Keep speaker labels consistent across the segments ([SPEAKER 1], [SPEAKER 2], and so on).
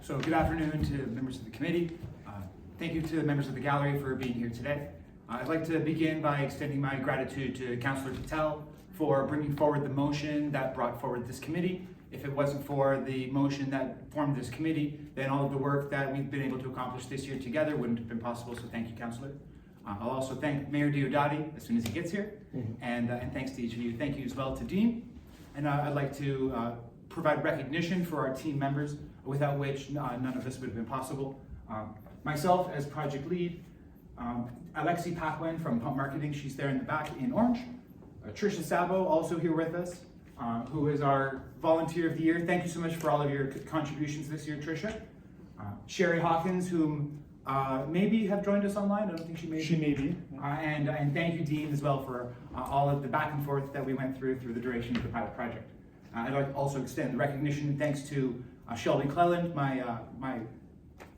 [SPEAKER 1] So good afternoon to members of the committee. Thank you to the members of the gallery for being here today. I'd like to begin by extending my gratitude to Councillor Patel for bringing forward the motion that brought forward this committee. If it wasn't for the motion that formed this committee, then all of the work that we've been able to accomplish this year together wouldn't have been possible, so thank you, Councillor. I'll also thank Mayor Diodati as soon as he gets here, and thanks to each of you. Thank you as well to Dean. And I'd like to provide recognition for our team members, without which none of this would have been possible. Myself as project lead, Alexi Paquin from Pump Marketing, she's there in the back in orange. Trisha Sabo also here with us, who is our volunteer of the year. Thank you so much for all of your contributions this year, Trisha. Sherry Hawkins, whom maybe have joined us online. I don't think she may be.
[SPEAKER 2] She may be.
[SPEAKER 1] And thank you, Dean, as well for all of the back and forth that we went through the duration of the pilot project. I'd like to also extend the recognition and thanks to Shelby Cleland, my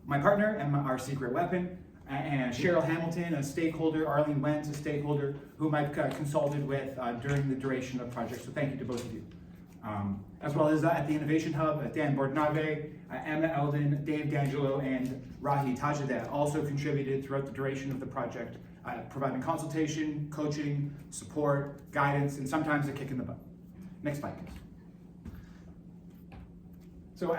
[SPEAKER 1] partner and our secret weapon, and Cheryl Hamilton, a stakeholder, Arlene Wentz, a stakeholder, whom I've consulted with during the duration of the project. So thank you to both of you. As well as at the Innovation Hub, Dan Bordnave, Emma Eldon, Dave D'Angelo, and Rahi Tajadeh also contributed throughout the duration of the project, providing consultation, coaching, support, guidance, and sometimes a kick in the butt. Next slide, please. So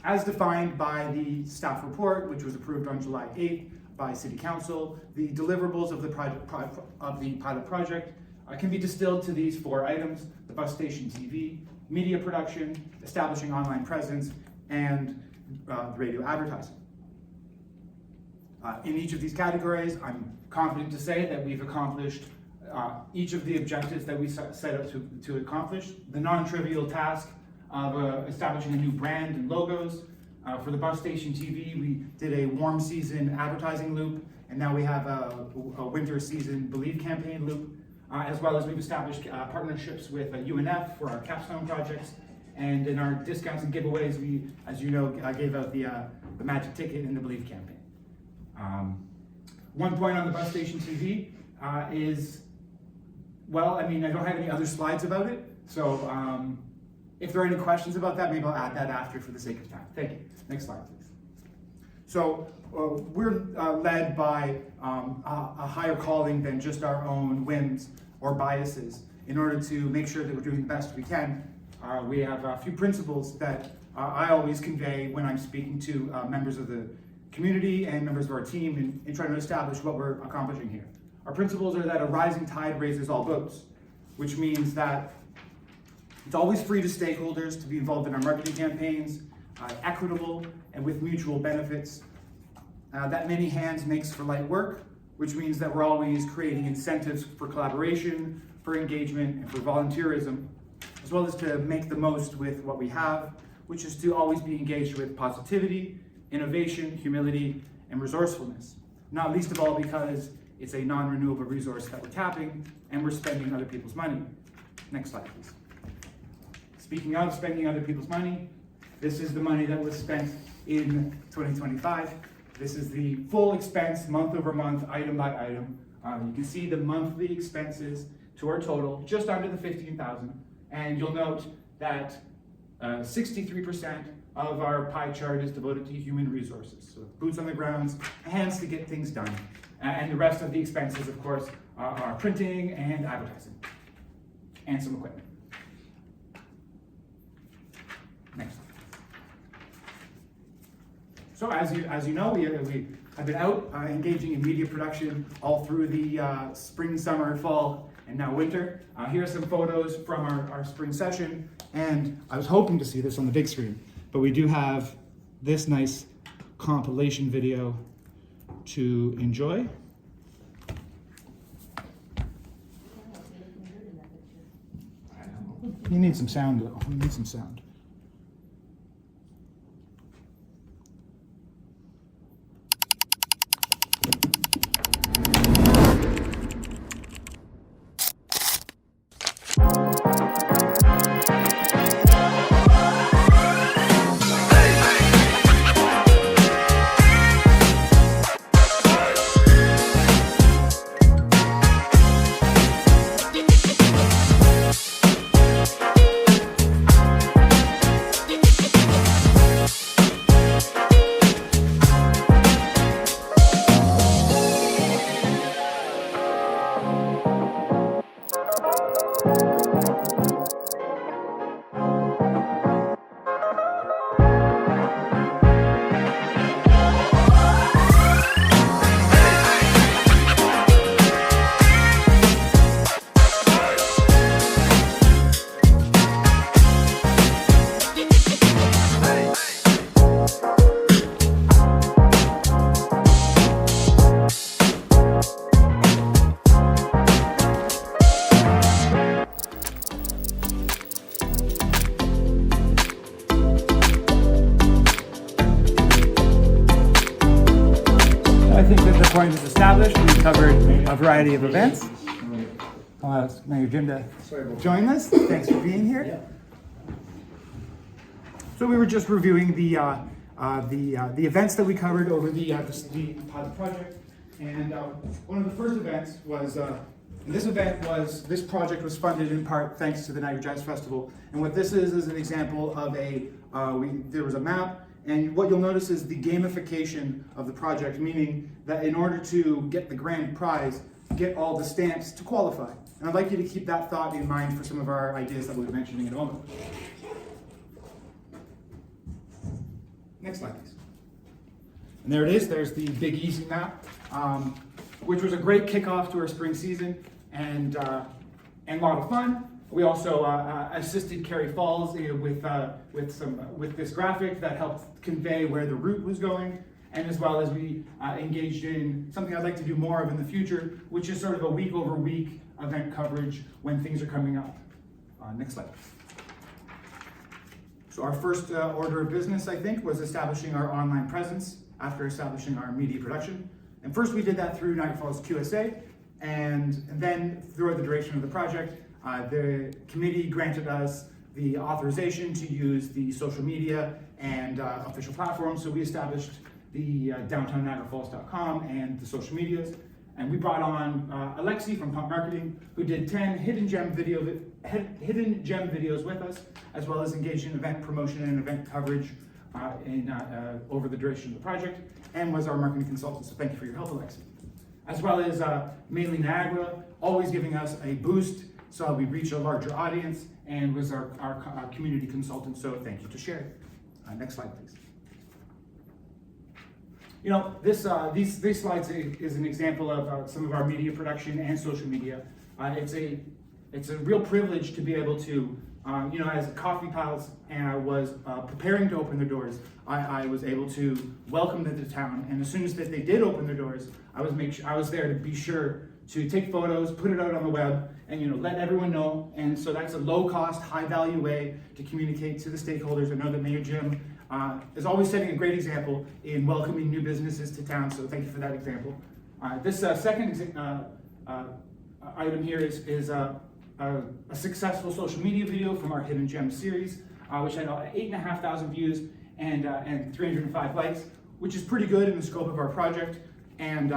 [SPEAKER 1] as defined by the staff report, which was approved on July 8th by City Council, the deliverables of the pilot project can be distilled to these 4 items: the bus station TV, media production, establishing online presence, and radio advertising. In each of these categories, I'm confident to say that we've accomplished each of the objectives that we set out to accomplish. The non-trivial task of establishing a new brand and logos. For the bus station TV, we did a warm season advertising loop, and now we have a winter season Believe campaign loop, as well as we've established partnerships with UNF for our capstone projects, and in our discounts and giveaways, we, as you know, gave out the magic ticket in the Believe campaign. One point on the bus station TV is, well, I mean, I don't have any other slides about it, so if there are any questions about that, maybe I'll add that after for the sake of time. Thank you. Next slide, please. So we're led by a higher calling than just our own whims or biases. In order to make sure that we're doing the best we can, we have a few principles that I always convey when I'm speaking to members of the community and members of our team in trying to establish what we're accomplishing here. Our principles are that a rising tide raises all boats, which means that it's always free to stakeholders to be involved in our marketing campaigns, equitable and with mutual benefits. That many hands makes for light work, which means that we're always creating incentives for collaboration, for engagement, and for volunteerism, as well as to make the most with what we have, which is to always be engaged with positivity, innovation, humility, and resourcefulness. Not least of all because it's a non-renewable resource that we're tapping and we're spending other people's money. Next slide, please. Speaking of spending other people's money, this is the money that was spent in 2025. This is the full expense, month over month, item by item. You can see the monthly expenses to our total, just under the 15,000. And you'll note that 63% of our pie chart is devoted to human resources. So boots on the grounds, hands to get things done. And the rest of the expenses, of course, are printing and advertising, and some equipment. Next. So as you know, we have been out engaging in media production all through the spring, summer, fall, and now winter. Here are some photos from our spring session, and I was hoping to see this on the big screen, but we do have this nice compilation video to enjoy. You need some sound though, you need some sound. point was established, we covered a variety of events. I'll ask Mayor Jim to join us. Thanks for being here. So we were just reviewing the events that we covered over the pilot project, and one of the first events was. This project was funded in part thanks to the Niagara Jazz Festival. And what this is an example of there was a map, and what you'll notice is the gamification of the project, meaning that in order to get the grand prize, get all the stamps to qualify. And I'd like you to keep that thought in mind for some of our ideas that we'll be mentioning in a moment. Next slide, please. And there it is, there's the Big Easy map, which was a great kickoff to our spring season. And a lot of fun. We also assisted Carey Falls with this graphic that helped convey where the route was going, and as well as we engaged in something I'd like to do more of in the future, which is sort of a week-over-week event coverage when things are coming up. Next slide. So our first order of business, I think, was establishing our online presence after establishing our media production. And first we did that through Niagara Falls QSA. And then throughout the duration of the project, the committee granted us the authorization to use the social media and official platforms. So we established the DowntownNiagaraFalls.com and the social medias. And we brought on Alexi from Pump Marketing, who did 10 hidden gem videos with us, as well as engaged in event promotion and event coverage over the duration of the project, and was our marketing consultant. So thank you for your help, Alexi. As well as mainly Niagara, always giving us a boost so we reach a larger audience, and was our community consultant, so thank you to Sherry. Next slide, please. You know, these slides is an example of some of our media production and social media. It's a real privilege to be able to, as Coffee Pals was preparing to open their doors, I was able to welcome them to town, and as soon as they did open their doors, I was there to be sure to take photos, put it out on the web, and let everyone know. And so that's a low-cost, high-value way to communicate to the stakeholders. I know that Mayor Jim is always setting a great example in welcoming new businesses to town, so thank you for that example. This second item here is a successful social media video from our Hidden Gems series, which had 8,500 views and 305 likes, which is pretty good in the scope of our project. And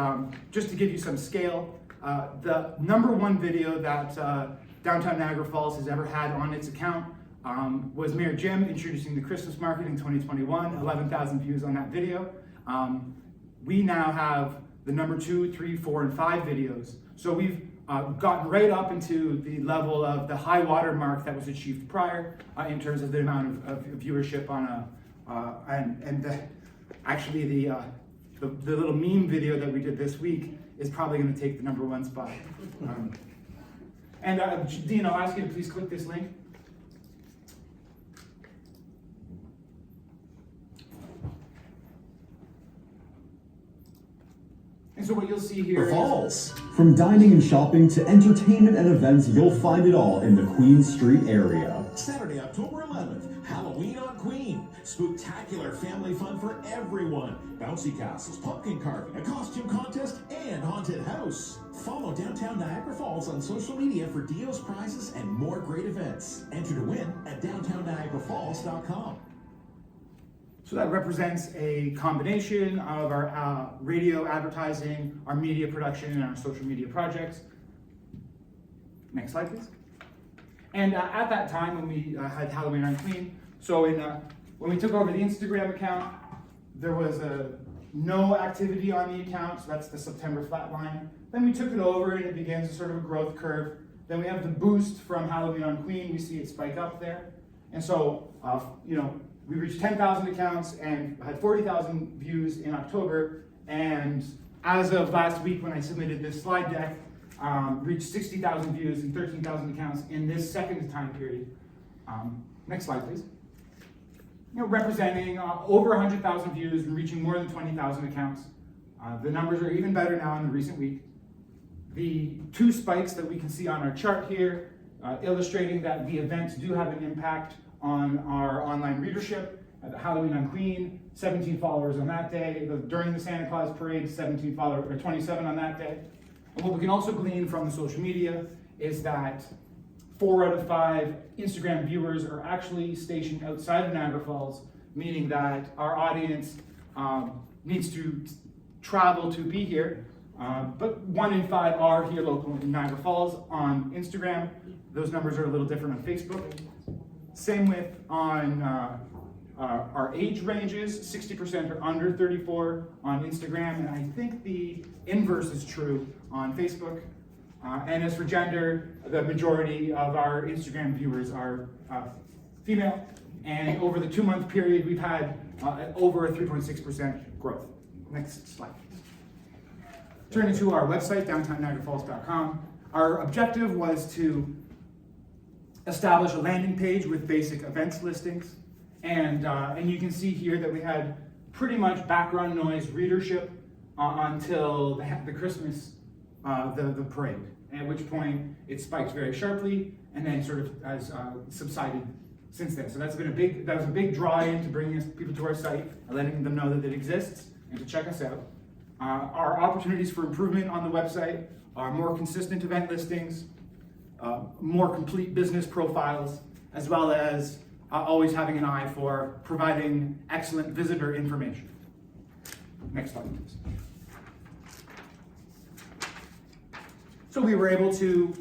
[SPEAKER 1] just to give you some scale, the #1 video that Downtown Niagara Falls has ever had on its account was Mayor Jim introducing the Christmas market in 2021, 11,000 views on that video. We now have the #2, 3, 4, and 5 videos. So we've gotten right up into the level of the high water mark that was achieved prior in terms of the amount of viewership on the little meme video that we did this week is probably going to take the #1 spot. Dean, I'll ask you to please click this link. And so what you'll see here
[SPEAKER 2] is Falls. From dining and shopping to entertainment and events, you'll find it all in the Queen Street area. Saturday, October 11th, Halloween on Queen. Spectacular family fun for everyone. Bouncy castles, pumpkin carving, a costume contest, and haunted house. Follow Downtown Niagara Falls on social media for deals, prizes, and more great events. Enter to win at DowntownNiagaraFalls.com.
[SPEAKER 1] So that represents a combination of our radio advertising, our media production, and our social media projects. Next slide, please. And at that time when we had Halloween on Queen, so when we took over the Instagram account, there was no activity on the account, so that's the September flat line. Then we took it over and it begins a sort of a growth curve. Then we have the boost from Halloween on Queen, we see it spike up there. And so, we reached 10,000 accounts and had 40,000 views in October. And as of last week, when I submitted this slide deck, reached 60,000 views and 13,000 accounts in this second time period. Next slide, please. Representing over 100,000 views and reaching more than 20,000 accounts. The numbers are even better now in the recent week. The two spikes that we can see on our chart here, illustrating that the events do have an impact on our online readership. Halloween on Queen 17 followers on that day. During the Santa Claus parade, 17 followers, or 27 on that day. And what we can also glean from the social media is that 4 out of 5 Instagram viewers are actually stationed outside of Niagara Falls, meaning that our audience needs to travel to be here. But 1 in 5 are here local in Niagara Falls on Instagram. Those numbers are a little different on Facebook. Same with on our age ranges. 60% are under 34 on Instagram, and I think the inverse is true on Facebook. And as for gender, the majority of our Instagram viewers are female. And over the 2-month period, we've had over a 3.6% growth. Next slide, please. Turning to our website, downtownniagarafalls.com. Our objective was to establish a landing page with basic events listings. And you can see here that we had pretty much background noise readership until the Christmas, the parade, at which point it spiked very sharply and then sort of has subsided since then. So that was a big draw in to bring people to our site, letting them know that it exists and to check us out. Our opportunities for improvement on the website are more consistent event listings, more complete business profiles, as well as always having an eye for providing excellent visitor information. Next slide, please. So we were able to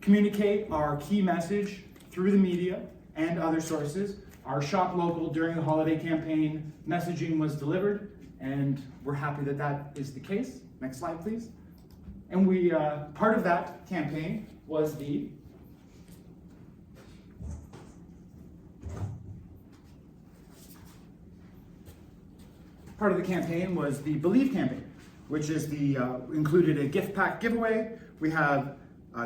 [SPEAKER 1] communicate our key message through the media and other sources. Our Shop Local during the holiday campaign messaging was delivered, and we're happy that that is the case. Next slide, please. And we, part of that campaign was the Believe campaign, which is included a gift pack giveaway. We have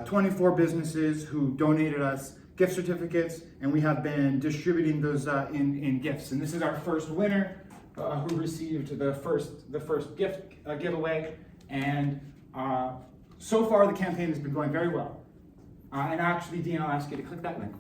[SPEAKER 1] 24 businesses who donated us gift certificates, and we have been distributing those in gifts. And this is our first winner who received the first gift giveaway. And so far the campaign has been going very well. And actually, Dean, I'll ask you to click that link, please.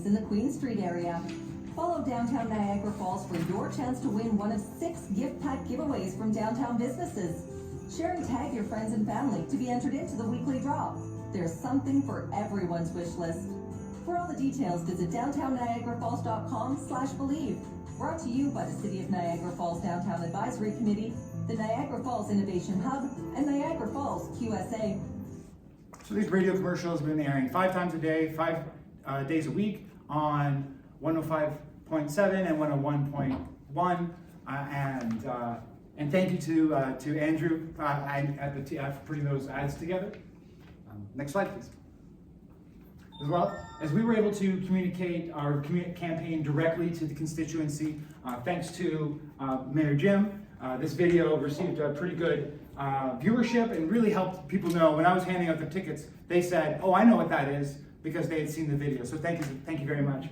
[SPEAKER 3] In the Queen Street area. Follow Downtown Niagara Falls for your chance to win one of 6 gift pack giveaways from downtown businesses. Share and tag your friends and family to be entered into the weekly draw. There's something for everyone's wish list. For all the details, visit downtownniagarafalls.com/believe. Brought to you by the City of Niagara Falls Downtown Advisory Committee, the Niagara Falls Innovation Hub, and Niagara Falls QSA.
[SPEAKER 1] So these radio commercials have been airing 5 times a day, 5 days a week on 105.7 and 101.1, and thank you to Andrew for putting those ads together. Next slide, please. As well, as we were able to communicate our campaign directly to the constituency, thanks to Mayor Jim, this video received a pretty good viewership and really helped people know. When I was handing out the tickets, they said, "Oh, I know what that is," because they had seen the video. So thank you very much.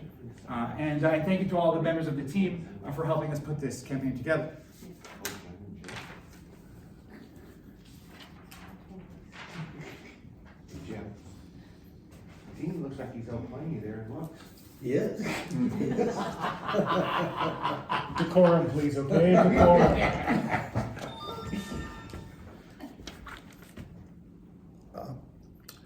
[SPEAKER 1] And thank you to all the members of the team for helping us put this campaign together.
[SPEAKER 4] Jim, Dean looks like he's outplaying you there in looks.
[SPEAKER 5] Yes.
[SPEAKER 6] Decorum, please, okay? Decorum.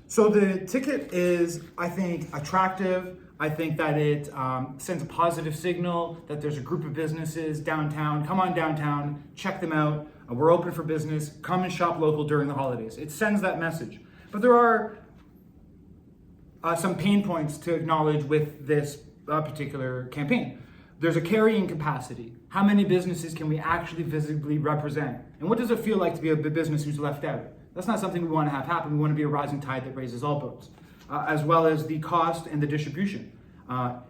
[SPEAKER 1] So the ticket is, I think, attractive. I think that it sends a positive signal that there's a group of businesses downtown. Come on downtown, check them out. We're open for business. Come and shop local during the holidays. It sends that message. But there are some pain points to acknowledge with this particular campaign. There's a carrying capacity. How many businesses can we actually visibly represent? And what does it feel like to be a business who's left out? That's not something we want to have happen. We want to be a rising tide that raises all boats, as well as the cost and the distribution.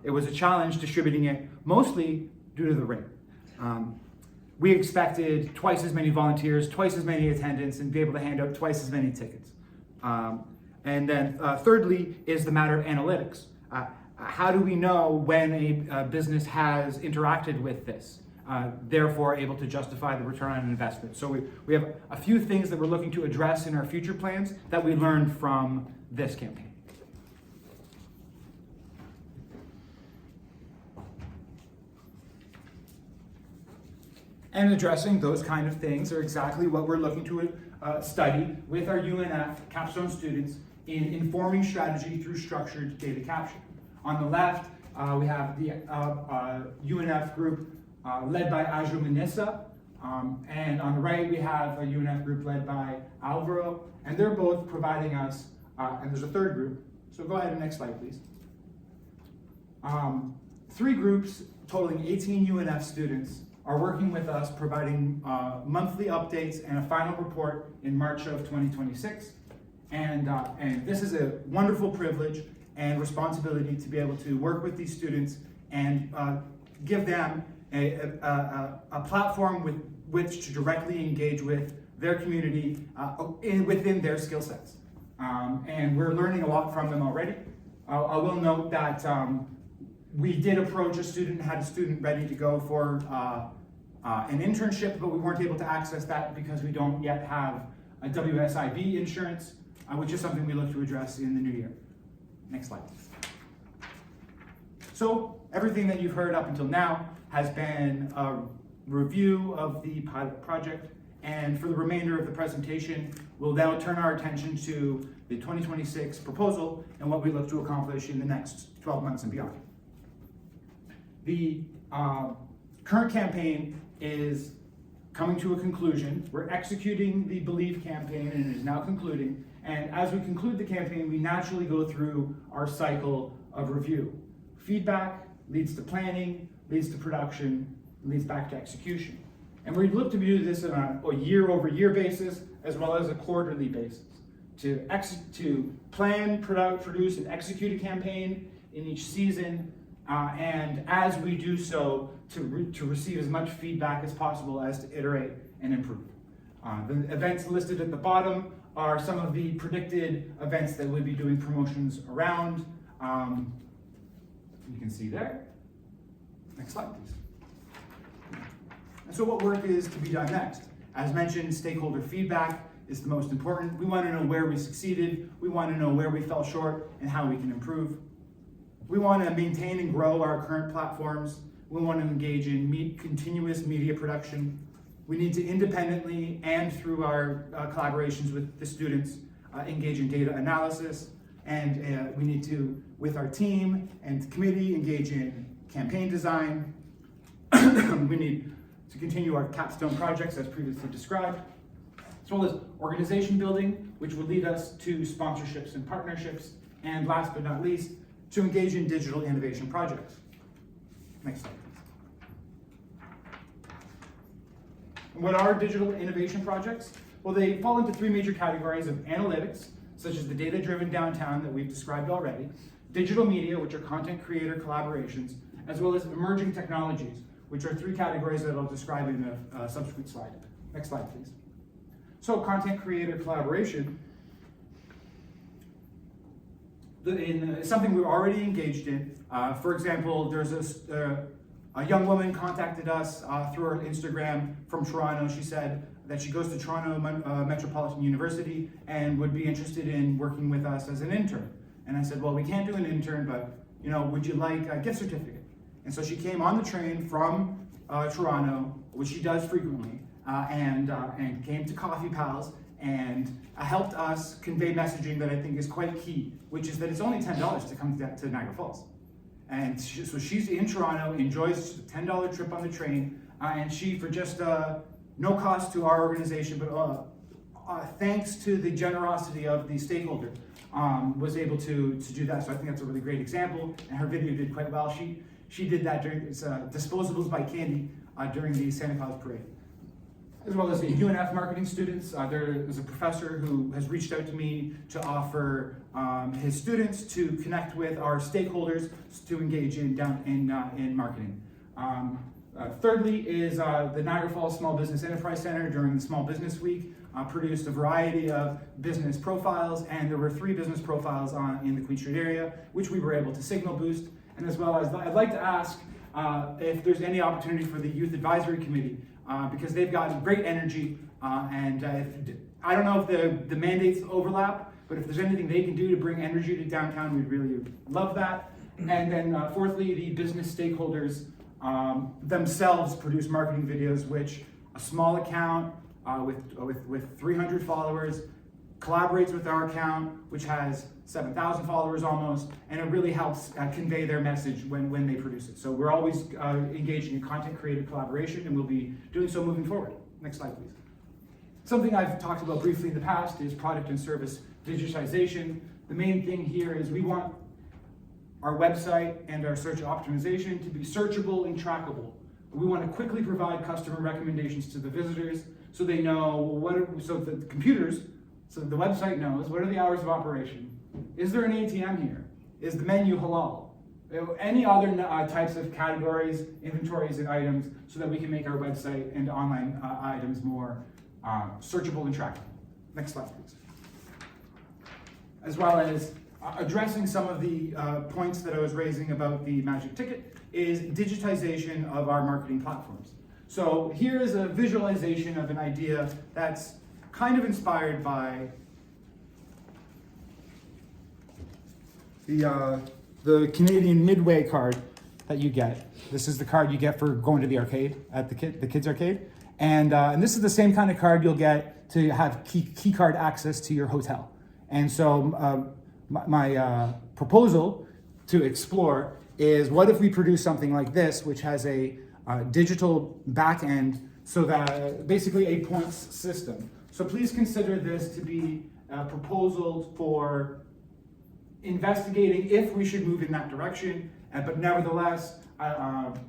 [SPEAKER 1] It was a challenge distributing it, mostly due to the rain. We expected twice as many volunteers, twice as many attendants, and be able to hand out twice as many tickets. And then thirdly is the matter of analytics. how do we know when a business has interacted with this? Therefore able to justify the return on investment. So we have a few things that we're looking to address in our future plans that we learned from this campaign. And addressing those kind of things are exactly what we're looking to study with our UNF capstone students in informing strategy through structured data capture. On the left, we have the UNF group led by Ajo Manissa, and on the right we have a UNF group led by Alvaro, and they're both providing us, and there's a third group, so go ahead and next slide please. 3 groups totaling 18 UNF students are working with us, providing monthly updates and a final report in March of 2026. And this is a wonderful privilege and responsibility to be able to work with these students and give them a platform with which to directly engage with their community within their skill sets. And we're learning a lot from them already. I will note that we did approach a student, had a student ready to go for an internship, but we weren't able to access that because we don't yet have a WSIB insurance, which is something we look to address in the new year. Next slide, please. So everything that you've heard up until now has been a review of the pilot project, and for the remainder of the presentation, we'll now turn our attention to the 2026 proposal and what we look to accomplish in the next 12 months and beyond. The current campaign is coming to a conclusion. We're executing the Believe campaign and it is now concluding. And as we conclude the campaign, we naturally go through our cycle of review. Feedback leads to planning, leads to production, leads back to execution. And we look to do this on a year-over-year basis as well as a quarterly basis to plan, produce, and execute a campaign in each season. And as we do so, to receive as much feedback as possible as to iterate and improve. The events listed at the bottom are some of the predicted events that we'll be doing promotions around. You can see there. Next slide, please. And so what work is to be done next? As mentioned, stakeholder feedback is the most important. We want to know where we succeeded, we want to know where we fell short, and how we can improve. We want to maintain and grow our current platforms. We want to engage in continuous media production. We need to independently and through our collaborations with the students engage in data analysis. And we need to, with our team and committee, engage in campaign design. We need to continue our capstone projects as previously described, as well as organization building, which will lead us to sponsorships and partnerships. And last but not least, to engage in digital innovation projects. Next slide, please. What are digital innovation projects? Well, they fall into 3 major categories of analytics, such as the data-driven downtown that we've described already, digital media, which are content creator collaborations, as well as emerging technologies, which are 3 categories that I'll describe in a subsequent slide. Next slide, please. So content creator collaboration is something we're already engaged in. For example, there's a young woman contacted us through our Instagram from Toronto. She said that she goes to Toronto Metropolitan University and would be interested in working with us as an intern. And I said, well, we can't do an intern, but would you like a gift certificate? And so she came on the train from Toronto, which she does frequently, and came to Coffee Pals and helped us convey messaging that I think is quite key, which is that it's only $10 to come to Niagara Falls. And so she's in Toronto, enjoys a $10 trip on the train, and she, for just no cost to our organization, but thanks to the generosity of the stakeholder, was able to do that. So I think that's a really great example, and her video did quite well. She did that during Disposables by Candy during the Santa Claus Parade. As well as the UNF marketing students, there is a professor who has reached out to me to offer his students to connect with our stakeholders to engage in marketing. Thirdly is the Niagara Falls Small Business Enterprise Center during the Small Business Week produced a variety of business profiles, and there were 3 business profiles in the Queen Street area, which we were able to signal boost. And as well as, I'd like to ask if there's any opportunity for the Youth Advisory Committee, because they've got great energy, and I don't know if the mandates overlap, but if there's anything they can do to bring energy to downtown, we'd really love that. And then fourthly, the business stakeholders themselves produce marketing videos, which a small account with 300 followers collaborates with our account, which has 7,000 followers almost, and it really helps convey their message when they produce it. So we're always engaging in content creative collaboration, and we'll be doing so moving forward. Next slide, please. Something I've talked about briefly in the past is product and service digitization. The main thing here is we want our website and our search optimization to be searchable and trackable. We want to quickly provide customer recommendations to the visitors so they know so the computers, so the website knows what are the hours of operation. Is there an ATM here? Is the menu halal? Any other types of categories, inventories, and items so that we can make our website and online items more searchable and trackable. Next slide, please. As well as addressing some of the points that I was raising about the magic ticket is digitization of our marketing platforms. So here is a visualization of an idea that's kind of inspired by the Canadian Midway card that you get. This is the card you get for going to the arcade, at the kids' arcade. And this is the same kind of card you'll get to have key card access to your hotel. And so my proposal to explore is, what if we produce something like this, which has a digital back end, so that basically a points system. So please consider this to be a proposal for investigating if we should move in that direction, but nevertheless,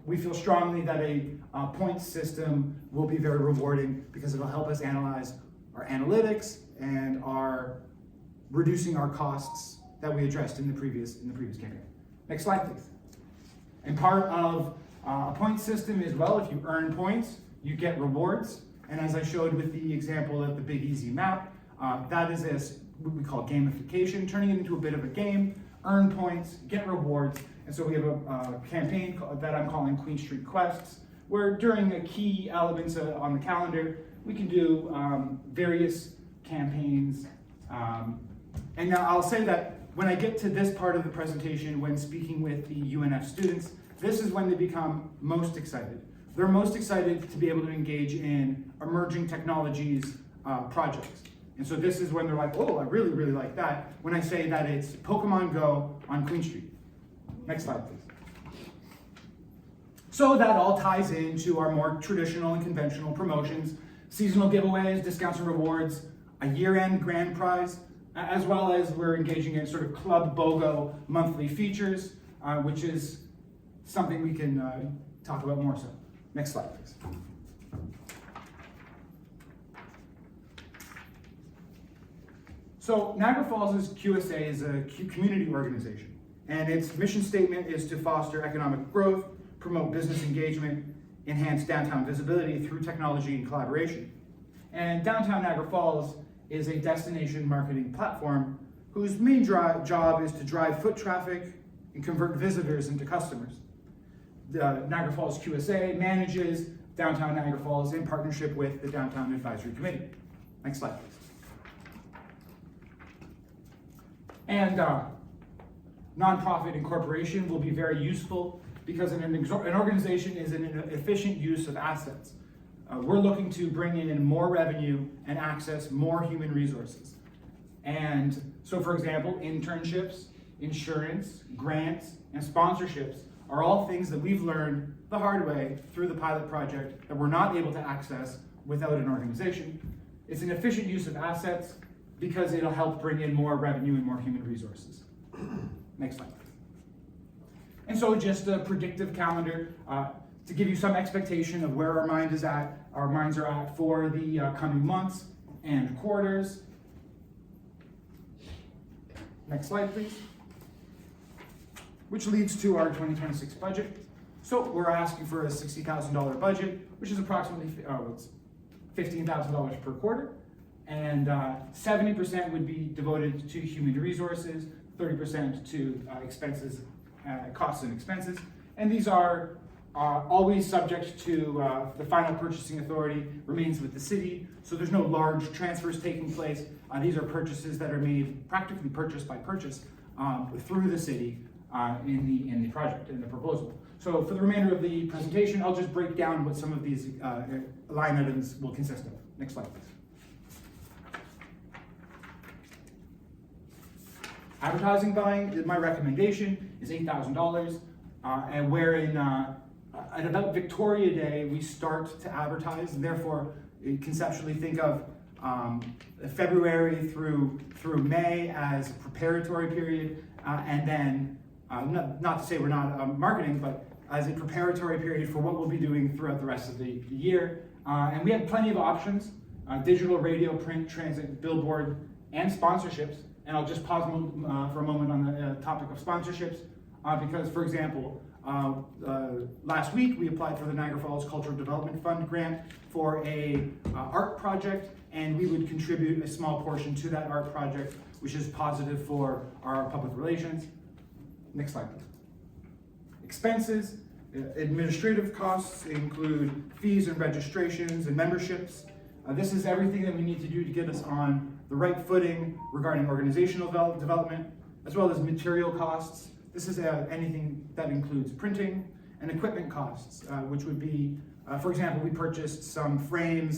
[SPEAKER 1] we feel strongly that a points system will be very rewarding because it'll help us analyze our analytics and reducing our costs that we addressed in the previous campaign. Next slide, please. And part of a point system is, well, if you earn points, you get rewards. And as I showed with the example of the Big Easy map, that is what we call gamification, turning it into a bit of a game, earn points, get rewards. And so we have a campaign that I'm calling Queen Street Quests, where during the key elements on the calendar, we can do various campaigns. And now I'll say that when I get to this part of the presentation, when speaking with the UNF students, this is when they become most excited. They're most excited to be able to engage in emerging technologies projects. And so this is when they're like, oh, I really, really like that, when I say that it's Pokemon Go on Queen Street. Next slide, please. So that all ties into our more traditional and conventional promotions, seasonal giveaways, discounts and rewards, a year-end grand prize, as well as we're engaging in sort of Club BOGO monthly features, which is something we can talk about more so. Next slide, please. So Niagara Falls QSA is a community organization, and its mission statement is to foster economic growth, promote business engagement, enhance downtown visibility through technology and collaboration. And Downtown Niagara Falls is a destination marketing platform whose main job is to drive foot traffic and convert visitors into customers. The Niagara Falls QSA manages Downtown Niagara Falls in partnership with the Downtown Advisory Committee. Next slide, please. And nonprofit incorporation will be very useful because an organization is an efficient use of assets. We're looking to bring in more revenue and access more human resources. And so, for example, internships, insurance, grants, and sponsorships are all things that we've learned the hard way through the pilot project that we're not able to access without an organization. It's an efficient use of assets because it'll help bring in more revenue and more human resources. Next slide. And so just a predictive calendar to give you some expectation of where our minds are at for the coming months and quarters. Next slide, please. Which leads to our 2026 budget. So we're asking for a $60,000 budget, which is approximately it's $15,000 per quarter. And 70% would be devoted to human resources, 30% to expenses, costs and expenses. And these are always subject to the final purchasing authority remains with the city. So there's no large transfers taking place. These are purchases that are made practically purchase by purchase through the city in the project, in the proposal. So for the remainder of the presentation, I'll just break down what some of these line items will consist of. Next slide, please. Advertising buying, my recommendation is $8,000, and wherein at about Victoria Day, we start to advertise, and therefore conceptually think of February through May as a preparatory period, and then, not to say we're not marketing, but as a preparatory period for what we'll be doing throughout the rest of the year. And we have plenty of options, digital, radio, print, transit, billboard, and sponsorships. And I'll just pause for a moment on the topic of sponsorships, because, for example, last week we applied for the Niagara Falls Cultural Development Fund grant for a art project, and we would contribute a small portion to that art project, which is positive for our public relations. Next slide, please. Expenses, administrative costs include fees and registrations and memberships. This is everything that we need to do to get us on the right footing regarding organizational development, as well as material costs. This is anything that includes printing and equipment costs, which would be, for example, we purchased some frames